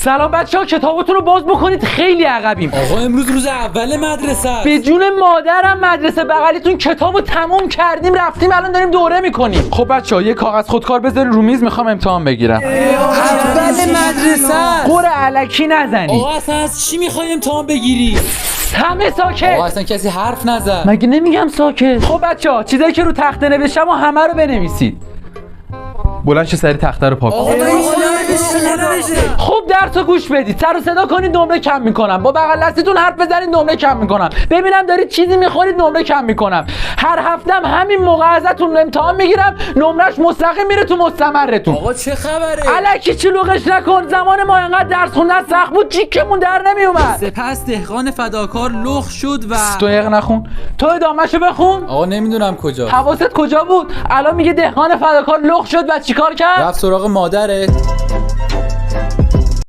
سلام بچه‌ها، کتابتون رو باز بکنید، خیلی عقبیم. آقا امروز روز اول مدرسه است. به جون مادرم مدرسه بغلیتون کتابو تموم کردیم رفتیم، الان داریم دوره میکنیم. خب بچه‌ها یه کاغذ خودکار بذارین رو میز، میخوام امتحان بگیرم. اول مدرسه است. قره الکی نزنی. آقا اصلا از چی میخوای امتحان بگیری؟ همه ساکت. آقا اصلا کسی حرف نزد. مگه نمیگم ساکت؟ خب بچه‌ها چیزایی که رو تخته نوشتم و همه رو بنویسید. بلند شه سری تخته رو پاک کن. خوب درس رو گوش بدید، سر و صدا کنید نمره کم میکنم، با بغل دستتون حرف بزنید نمره کم میکنم، ببینم دارید چیزی میخورید نمره کم میکنم. هر هفتم همین موقع ازتون امتحان میگیرم، نمرش مستقیم میره تو مستمرتون. آقا چه خبره؟ الکی چلوغش نکن، زمان ما انقدر درس خوندن سخت بود جیکمون در نمیومد. سپس دهقان فداکار لخ شد و تو یق نخون، تو ادامهشو بخون. آقا نمیدونم کجا. حواست کجا بود؟ الان میگه دهقان فداکار لخ شد و چیکار کرد؟ رفت سراغ مادرت.